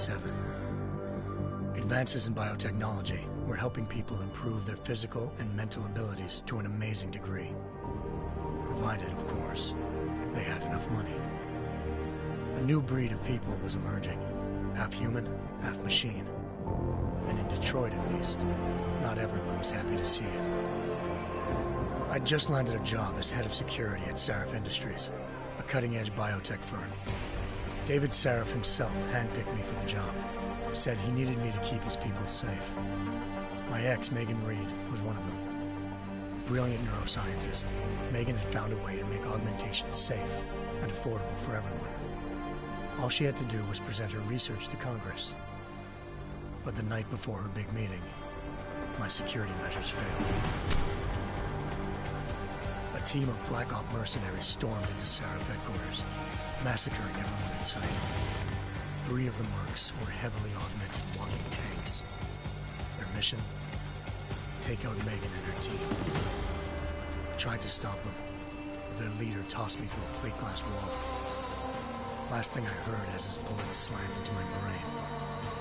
1997. Advances in biotechnology were helping people improve their physical and mental abilities to an amazing degree. Provided, of course, they had enough money. A new breed of people was emerging, half human, half machine. And in Detroit, at least, not everyone was happy to see it. I'd just landed a job as head of security at Sarif Industries, a cutting-edge biotech firm. David Sarif himself handpicked me for the job, said he needed me to keep his people safe. My ex, Megan Reed, was one of them. Brilliant neuroscientist, Megan had found a way to make augmentation safe and affordable for everyone. All she had to do was present her research to Congress. But the night before her big meeting, my security measures failed. A team of Black Op mercenaries stormed into Sarif headquarters, massacring everyone in sight. 3 of the mercs were heavily augmented walking tanks. Their mission? Take out Megan and her team. I tried to stop them, but their leader tossed me through a plate glass wall. Last thing I heard as his bullets slammed into my brain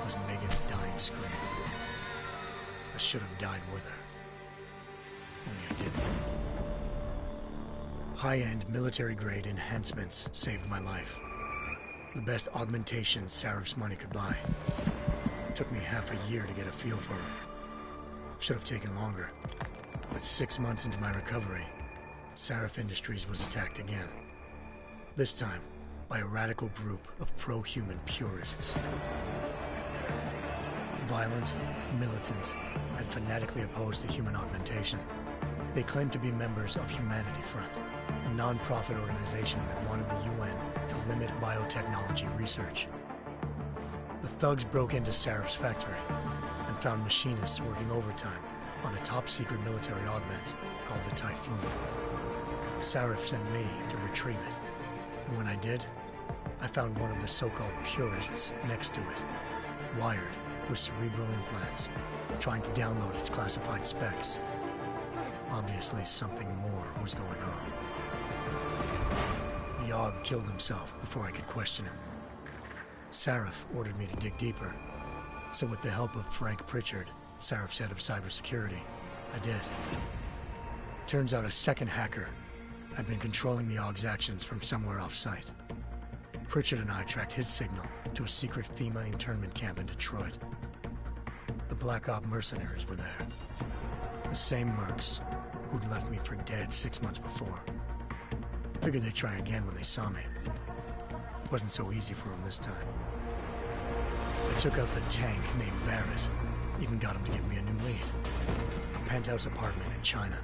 was Megan's dying scream. I should have died with her. Only I didn't. High-end military-grade enhancements saved my life. The best augmentation Sarif's money could buy. It took me half a year to get a feel for her. Should have taken longer. But 6 months into my recovery, Sarif Industries was attacked again. This time, by a radical group of pro-human purists. Violent, militant, and fanatically opposed to human augmentation. They claimed to be members of Humanity Front, a non-profit organization that wanted the UN to limit biotechnology research. The thugs broke into Sarif's factory and found machinists working overtime on a top-secret military augment called the Typhoon. Sarif sent me to retrieve it, and when I did, I found one of the so-called purists next to it, wired with cerebral implants, trying to download its classified specs. Obviously, something more was going on. The AUG killed himself before I could question him. Sarif ordered me to dig deeper, so with the help of Frank Pritchard, Sarif's head of cybersecurity, I did. Turns out a second hacker had been controlling the AUG's actions from somewhere off-site. Pritchard and I tracked his signal to a secret FEMA internment camp in Detroit. The Black Op mercenaries were there. The same mercs who'd left me for dead 6 months before. Figured they'd try again when they saw me. It wasn't so easy for them this time. I took out the tank named Barrett. Even got him to give me a new lead. A penthouse apartment in China.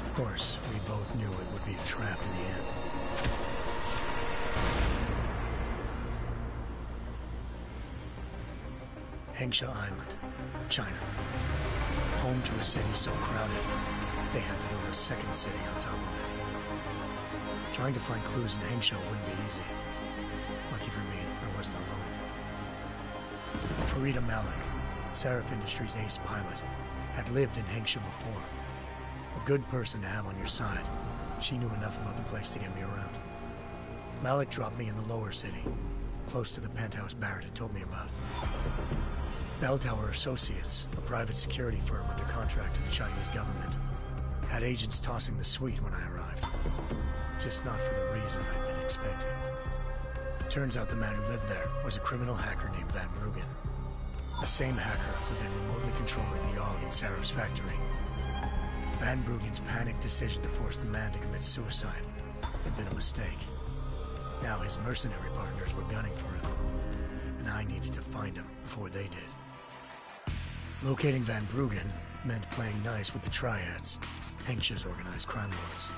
Of course, we both knew it would be a trap in the end. Hengsha Island, China. Home to a city so crowded, they had to build a second city on top of it. Trying to find clues in Hengsha wouldn't be easy. Lucky for me, I wasn't alone. Farida Malik, Sarif Industries' ace pilot, had lived in Hengsha before. A good person to have on your side. She knew enough about the place to get me around. Malik dropped me in the lower city, close to the penthouse Barrett had told me about. Bell Tower Associates, a private security firm under contract to the Chinese government, had agents tossing the suite when I arrived. Just not for the reason I'd been expecting. Turns out the man who lived there was a criminal hacker named Van Bruggen. The same hacker who'd been remotely controlling the AUG in Sarif's factory. Van Bruggen's panicked decision to force the man to commit suicide had been a mistake. Now his mercenary partners were gunning for him, and I needed to find him before they did. Locating Van Bruggen meant playing nice with the Triads, Hengsha's organized crime lords.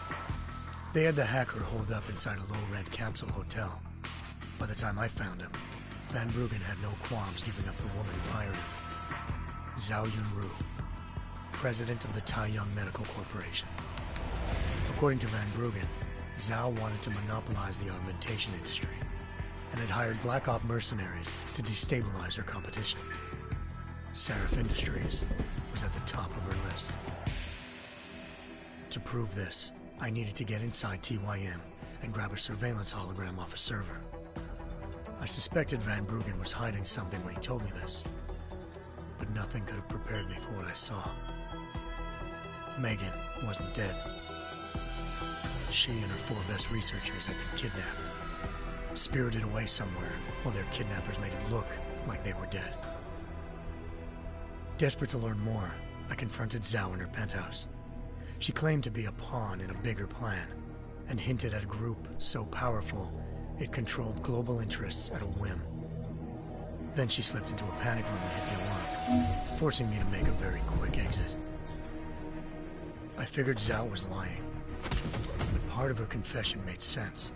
They had the hacker holed up inside a low-rent capsule hotel. By the time I found him, Van Bruggen had no qualms giving up the woman who hired him. Zhao Yunru, president of the Taiyang Medical Corporation. According to Van Bruggen, Zhao wanted to monopolize the augmentation industry and had hired Black Op mercenaries to destabilize her competition. Sarif Industries was at the top of her list. To prove this, I needed to get inside TYM and grab a surveillance hologram off a server. I suspected Van Bruggen was hiding something when he told me this, but nothing could have prepared me for what I saw. Megan wasn't dead. She and her 4 best researchers had been kidnapped, spirited away somewhere while their kidnappers made it look like they were dead. Desperate to learn more, I confronted Zhao in her penthouse. She claimed to be a pawn in a bigger plan, and hinted at a group so powerful it controlled global interests at a whim. Then she slipped into a panic room and hit the alarm, forcing me to make a very quick exit. I figured Zhao was lying, but part of her confession made sense.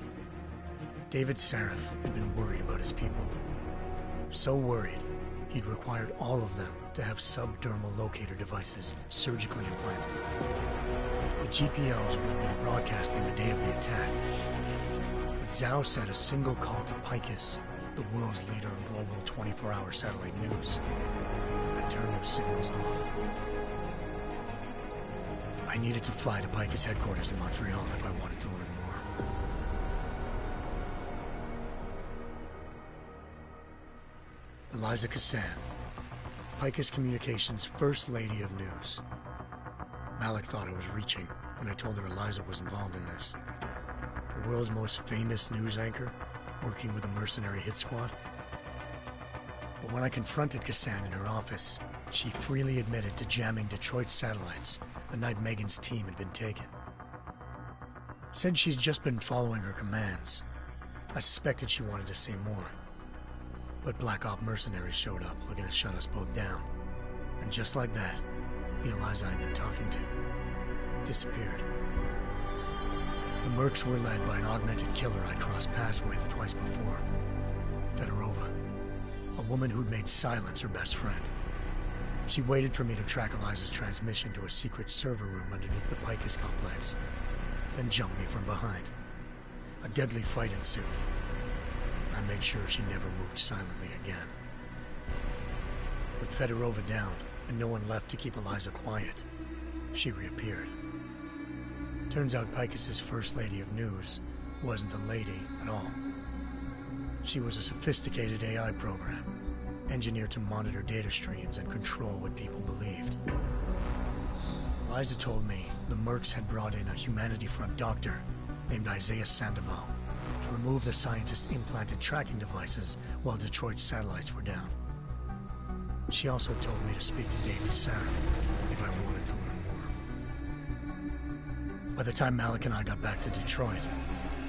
David Sarif had been worried about his people. So worried, he'd required all of them to have subdermal locator devices surgically implanted. The GPLs would have been broadcasting the day of the attack. But Zhao said a single call to Picus, the world's leader in global 24-hour satellite news, had turned those signals off. I needed to fly to Picus headquarters in Montreal if I wanted to learn more. Eliza Cassan, Picus Communications' First Lady of News. Malik thought I was reaching when I told her Eliza was involved in this. The world's most famous news anchor, working with a mercenary hit squad. But when I confronted Cassan in her office, she freely admitted to jamming Detroit's satellites the night Megan's team had been taken. Said she's just been following her commands. I suspected she wanted to say more. But Black Op mercenaries showed up looking to shut us both down. And just like that, the Eliza I'd been talking to disappeared. The Mercs were led by an augmented killer I crossed paths with twice before, Fedorova, a woman who'd made silence her best friend. She waited for me to track Eliza's transmission to a secret server room underneath the Picus complex, then jumped me from behind. A deadly fight ensued. I made sure she never moved silently again. With Fedorova down and no one left to keep Eliza quiet, she reappeared. Turns out Picus's First Lady of News wasn't a lady at all. She was a sophisticated AI program, engineered to monitor data streams and control what people believed. Eliza told me the Mercs had brought in a Humanity Front doctor named Isaiah Sandoval to remove the scientist's implanted tracking devices while Detroit's satellites were down. She also told me to speak to David Sarif if I wanted to learn more. By the time Malik and I got back to Detroit,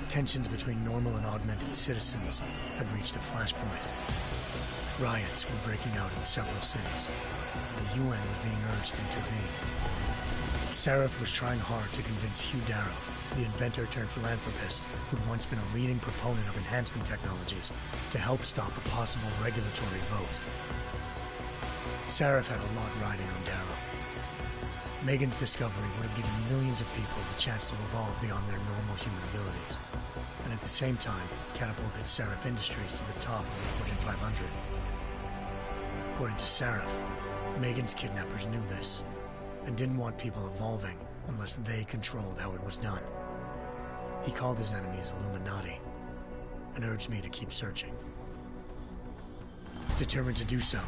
tensions between normal and augmented citizens had reached a flashpoint. Riots were breaking out in several cities. The UN was being urged to intervene. Sarif was trying hard to convince Hugh Darrow, the inventor-turned-philanthropist who'd once been a leading proponent of enhancement technologies, to help stop a possible regulatory vote. Sarif had a lot riding on Darrow. Megan's discovery would have given millions of people the chance to evolve beyond their normal human abilities, and at the same time catapulted Sarif Industries to the top of the Fortune 500. According to Sarif, Megan's kidnappers knew this, and didn't want people evolving unless they controlled how it was done. He called his enemies Illuminati, and urged me to keep searching. Determined to do so,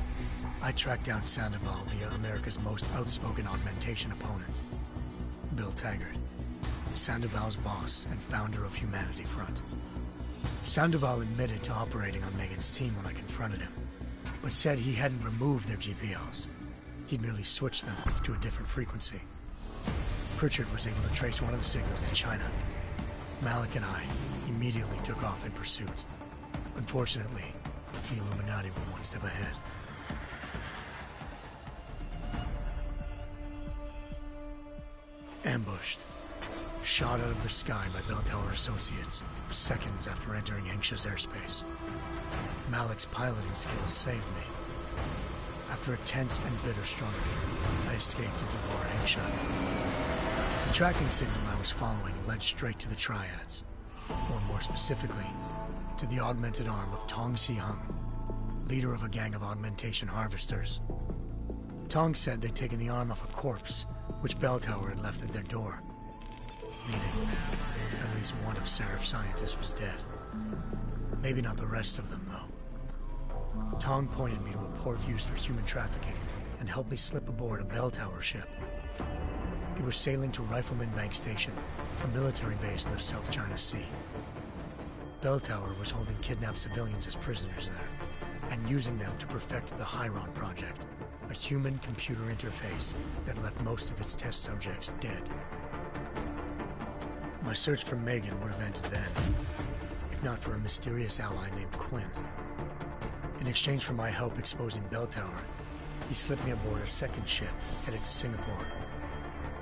I tracked down Sandoval via America's most outspoken augmentation opponent, Bill Taggart, Sandoval's boss and founder of Humanity Front. Sandoval admitted to operating on Megan's team when I confronted him, but said he hadn't removed their GPLs. He'd merely switched them to a different frequency. Pritchard was able to trace one of the signals to China. Malik and I immediately took off in pursuit. Unfortunately, the Illuminati were one step ahead. Ambushed. Shot out of the sky by Bell Tower Associates, seconds after entering Hengsha's airspace. Malik's piloting skills saved me. After a tense and bitter struggle, I escaped into Lower Hengsha. The tracking signal I was following led straight to the Triads, or more specifically, to the augmented arm of Tong Si-hung, leader of a gang of augmentation harvesters. Tong said they'd taken the arm off a corpse, which Bell Tower had left at their door, meaning at least one of Sarif's scientists was dead. Maybe not the rest of them, though. Tong pointed me to a port used for human trafficking and helped me slip aboard a bell tower ship. It was sailing to Rifleman Bank Station, a military base in the South China Sea. Bell Tower was holding kidnapped civilians as prisoners there, and using them to perfect the Chiron Project, a human-computer interface that left most of its test subjects dead. My search for Megan would have ended then, if not for a mysterious ally named Quinn. In exchange for my help exposing Bell Tower, he slipped me aboard a second ship headed to Singapore,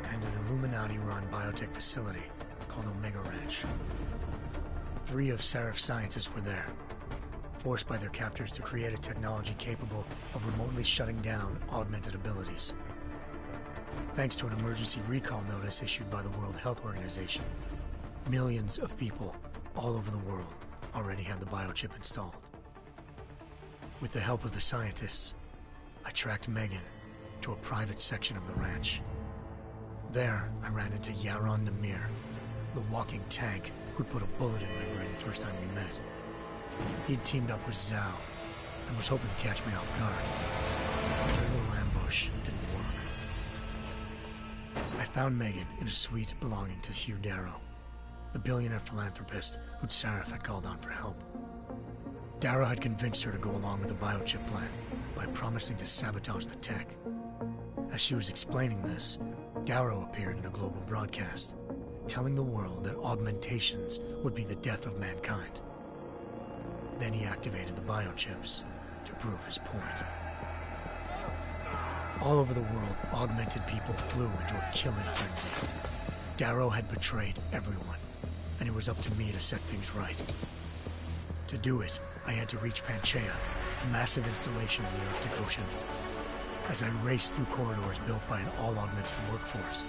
and an Illuminati-run biotech facility called Omega Ranch. 3 of Sarif's scientists were there, forced by their captors to create a technology capable of remotely shutting down augmented abilities. Thanks to an emergency recall notice issued by the World Health Organization, millions of people all over the world already had the biochip installed. With the help of the scientists, I tracked Megan to a private section of the ranch. There, I ran into Yaron Namir, the walking tank who'd put a bullet in my brain the first time we met. He'd teamed up with Zhao and was hoping to catch me off guard. But their little ambush didn't work. I found Megan in a suite belonging to Hugh Darrow, the billionaire philanthropist who'd Sarif had called on for help. Darrow had convinced her to go along with the biochip plan by promising to sabotage the tech. As she was explaining this, Darrow appeared in a global broadcast, telling the world that augmentations would be the death of mankind. Then he activated the biochips to prove his point. All over the world, augmented people flew into a killing frenzy. Darrow had betrayed everyone, and it was up to me to set things right. To do it, I had to reach Panchaea, a massive installation in the Arctic Ocean. As I raced through corridors built by an all-augmented workforce,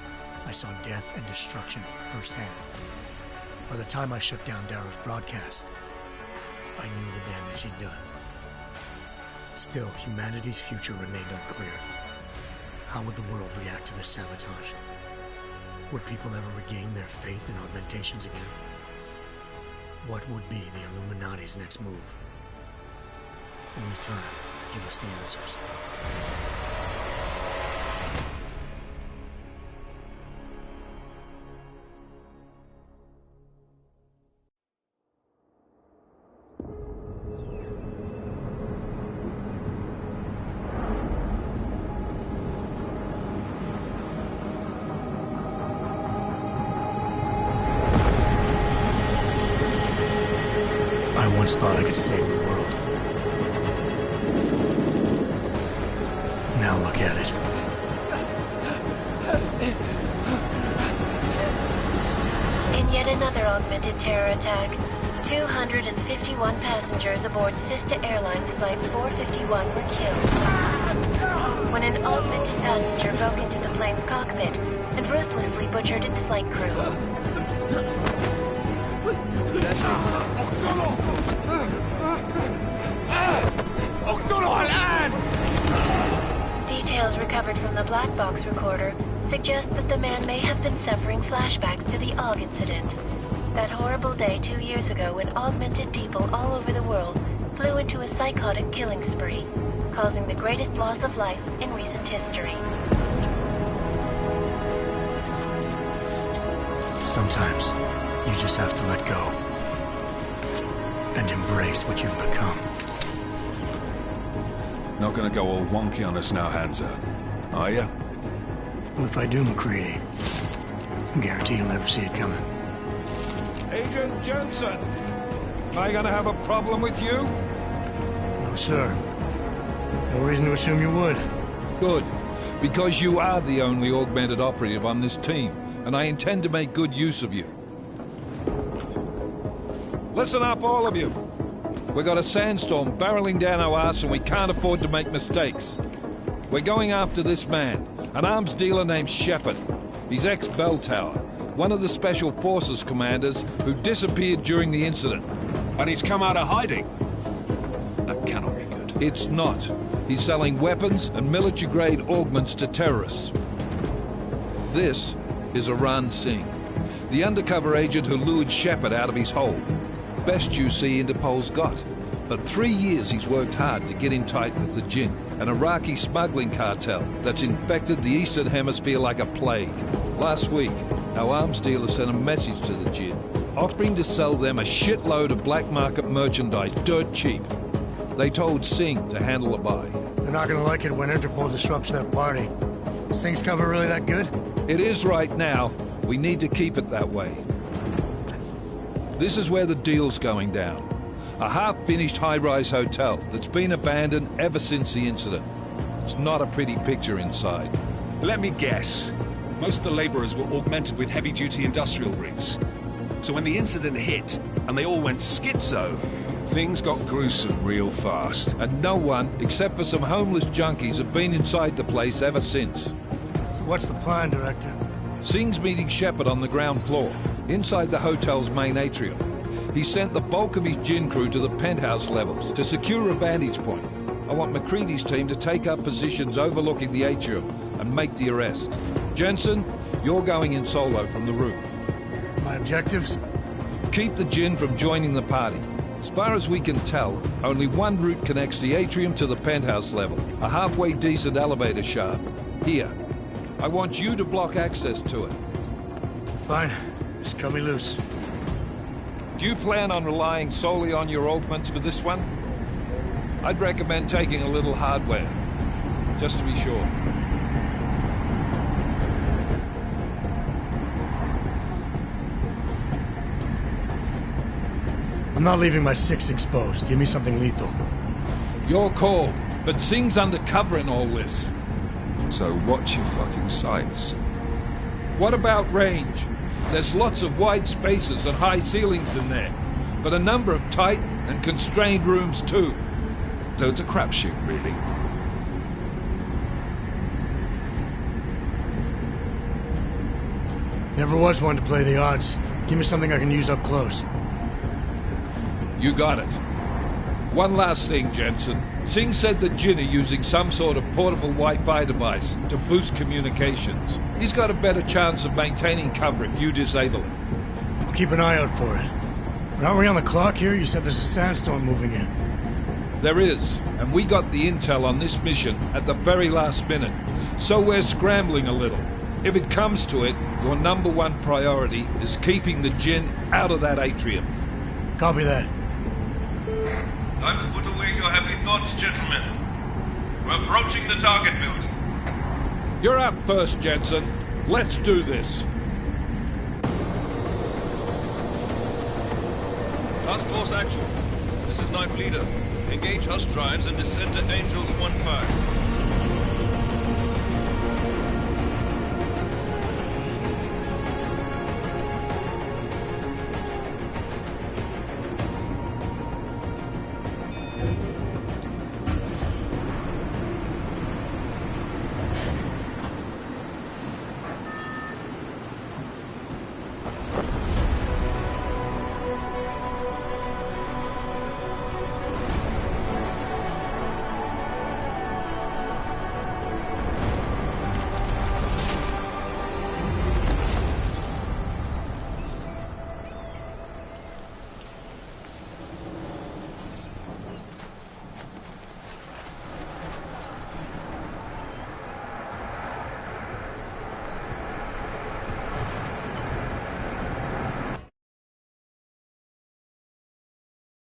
I saw death and destruction firsthand. By the time I shut down Darrow's broadcast, I knew the damage he'd done. Still, humanity's future remained unclear. How would the world react to this sabotage? Would people ever regain their faith in augmentations again? What would be the Illuminati's next move? Only time will give us the answers. I once thought I could save the world. Now look at it. In yet another augmented terror attack, 251 passengers aboard Sista Airlines Flight 451 were killed when an augmented passenger broke into the plane's cockpit and ruthlessly butchered its flight crew. Details recovered from the black box recorder suggest that the man may have been suffering flashbacks to the Aug incident. That horrible day 2 years ago when augmented people all over the world flew into a psychotic killing spree, causing the greatest loss of life in recent history. Sometimes, you just have to let go and embrace what you've become. Not gonna go all wonky on us now, Hansa, are you? Well, if I do, MacReady, I guarantee you'll never see it coming. Agent Jensen, am I gonna have a problem with you? No, sir. No reason to assume you would. Good, because you are the only augmented operative on this team, and I intend to make good use of you. Listen up, all of you. We got a sandstorm barreling down our arse and we can't afford to make mistakes. We're going after this man, an arms dealer named Shepard. He's ex-Bell Tower, one of the Special Forces commanders who disappeared during the incident. And he's come out of hiding? That cannot be good. It's not. He's selling weapons and military-grade augments to terrorists. This is Aran Singh, the undercover agent who lured Shepard out of his hole. Best you see Interpol's got. For 3 years he's worked hard to get in tight with the Jinn, an Iraqi smuggling cartel that's infected the Eastern Hemisphere like a plague. Last week, our arms dealer sent a message to the Jinn, offering to sell them a shitload of black market merchandise dirt cheap. They told Singh to handle a buy. They're not gonna like it when Interpol disrupts their party. Singh's cover really that good? It is right now. We need to keep it that way. This is where the deal's going down. A half-finished high-rise hotel that's been abandoned ever since the incident. It's not a pretty picture inside. Let me guess. Most of the laborers were augmented with heavy-duty industrial rigs. So when the incident hit, and they all went schizo, things got gruesome real fast. And no one, except for some homeless junkies, have been inside the place ever since. So what's the plan, Director? Singh's meeting Shepard on the ground floor, inside the hotel's main atrium. He sent the bulk of his Jinn crew to the penthouse levels to secure a vantage point. I want McCready's team to take up positions overlooking the atrium and make the arrest. Jensen, you're going in solo from the roof. My objectives? Keep the Jinn from joining the party. As far as we can tell, only one route connects the atrium to the penthouse level, a halfway decent elevator shaft. Here. I want you to block access to it. Fine. Just cut me loose. Do you plan on relying solely on your augments for this one? I'd recommend taking a little hardware, just to be sure. I'm not leaving my 6 exposed. Give me something lethal. Your call, but Singh's undercover in all this. So watch your fucking sights. What about range? There's lots of wide spaces and high ceilings in there, but a number of tight and constrained rooms too. So it's a crapshoot, really. Never was one to play the odds. Give me something I can use up close. You got it. One last thing, Jensen. Singh said the Jinn are using some sort of portable Wi-Fi device to boost communications. He's got a better chance of maintaining cover if you disable it. I'll keep an eye out for it. But aren't we on the clock here? You said there's a sandstorm moving in. There is, and we got the intel on this mission at the very last minute, so we're scrambling a little. If it comes to it, your #1 priority is keeping the Jinn out of that atrium. Copy that. Time to put away your happy thoughts, gentlemen. We're approaching the target building. You're up first, Jensen. Let's do this. Task Force Actual. This is Knife Leader. Engage Hush Drives and descend to Angels 1-5.